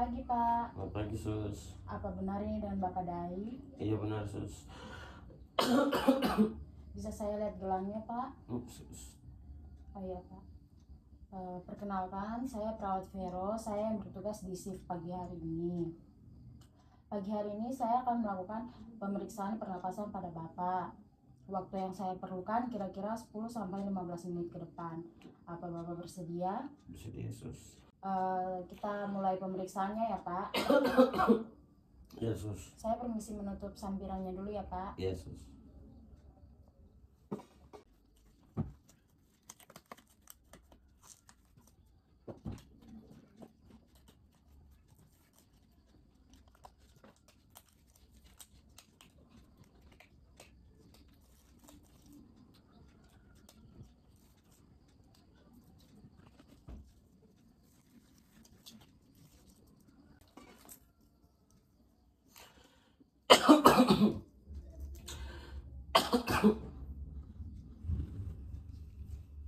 pagi, Pak. Selamat pagi, Sus. Apa benar ini dengan Bapak Dai? Iya benar, Sus. Bisa saya lihat gelangnya, Pak? Sus. Oh iya, Pak. Perkenalkan, saya perawat Vero. Saya yang bertugas di shift pagi hari ini. Pagi hari ini saya akan melakukan pemeriksaan pernapasan pada Bapak. Waktu yang saya perlukan kira-kira 10-15 menit ke depan. Apa Bapak bersedia? Bersedia, Sus. Kita mulai pemeriksaannya ya, Pak. Iya, Sus. Saya permisi menutup sampirannya dulu ya, Pak. Iya, Sus.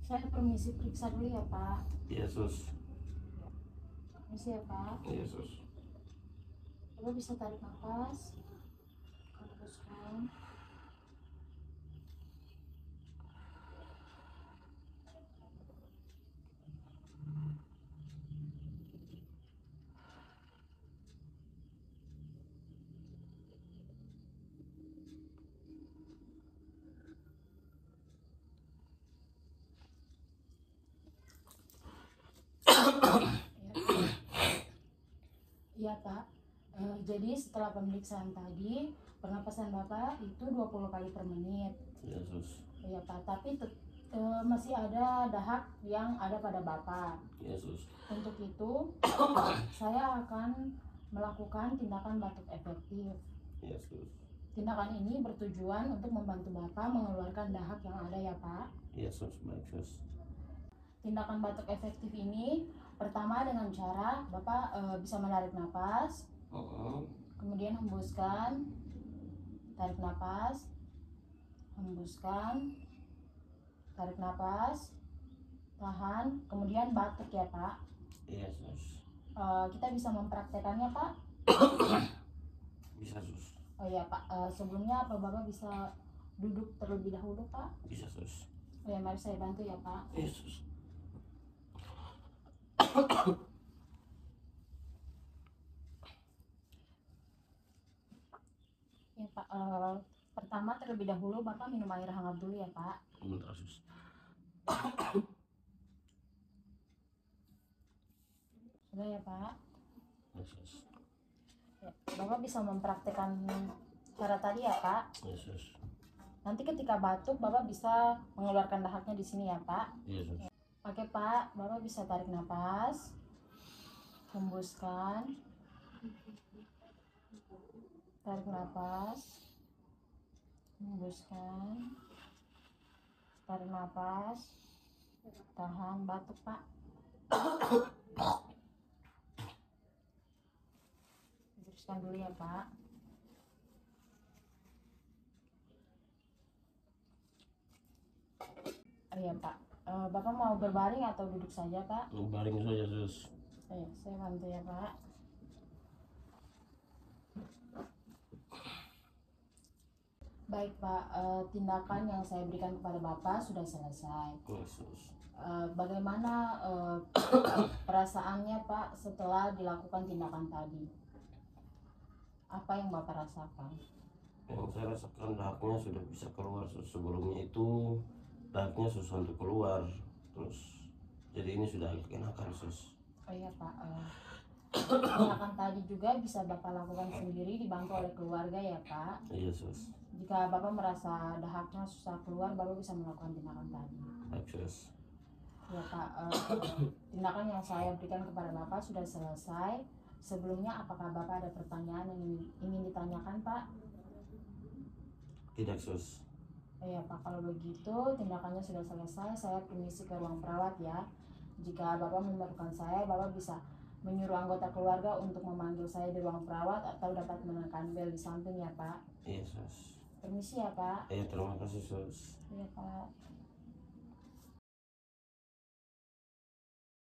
Saya permisi periksa dulu ya, Pak. Iya, Sus. Permisi ya, Pak. Iya, Sus. Coba bisa tarik nafas. Hembuskan. Iya, Pak. Jadi setelah pemeriksaan tadi, pernapasan Bapak itu 20 kali per menit. Iya, Sus. Iya, Pak. Tapi masih ada dahak yang ada pada Bapak. Iya, Sus. Untuk itu, saya akan melakukan tindakan batuk efektif. Iya, Sus. Tindakan ini bertujuan untuk membantu Bapak mengeluarkan dahak yang ada ya, Pak. Iya, Sus. Baik, Sus. Tindakan batuk efektif ini pertama dengan cara Bapak bisa menarik napas, kemudian hembuskan, tarik napas, hembuskan, tarik napas, tahan, kemudian batuk ya, Pak. Iya, Sus. Kita bisa mempraktekannya, Pak. Bisa, Sus. Oh ya, Pak. Sebelumnya apa Bapak bisa duduk terlebih dahulu, Pak? Bisa, Sus. Oh ya, mari saya bantu ya, Pak. Iya, Sus. Ya, Pak. Pertama terlebih dahulu Bapak minum air hangat dulu ya, Pak. Bentar, Sus. Sudah ya, Pak. Iya, Sus. Ya, Bapak bisa mempraktekkan cara tadi ya, Pak. Iya, Sus. Nanti ketika batuk Bapak bisa mengeluarkan dahaknya di sini ya, Pak. Iya, Sus. Oke, Pak. Bapak bisa tarik nafas, hembuskan, tarik nafas, hembuskan, tarik nafas, tahan, batuk, Pak. Teruskan dulu ya, Pak. Oh iya, Pak. Bapak mau berbaring atau duduk saja, Pak? Baring saja, Sus. Saya bantu ya, Pak. Baik, Pak. Tindakan yang saya berikan kepada Bapak sudah selesai. Iya, Sus. Bagaimana perasaannya, Pak, setelah dilakukan tindakan tadi? Apa yang Bapak rasakan? Yang saya rasakan dahaknya sudah bisa keluar, Sus. Sebelumnya itu dahaknya susah untuk keluar, terus jadi ini sudah agak enakan, Sus. Oh iya, Pak. Tindakan tadi juga bisa Bapak lakukan sendiri dibantu oleh keluarga ya, Pak. Iya, Sus. Jika Bapak merasa dahaknya susah keluar, Bapak bisa melakukan tindakan tadi. Baik, Sus. Ya, Pak. Tindakan yang saya berikan kepada Bapak sudah selesai. Sebelumnya apakah Bapak ada pertanyaan yang ingin ditanyakan, Pak? Tidak, Sus. Ya, Pak. Kalau begitu tindakannya sudah selesai. Saya permisi ke ruang perawat ya. Jika Bapak memerlukan saya, Bapak bisa menyuruh anggota keluarga untuk memanggil saya di ruang perawat atau dapat menekan bel di samping ya, Pak. Iya, Sus. Permisi ya, Pak. Iya, terima kasih, Sus. Iya, Pak.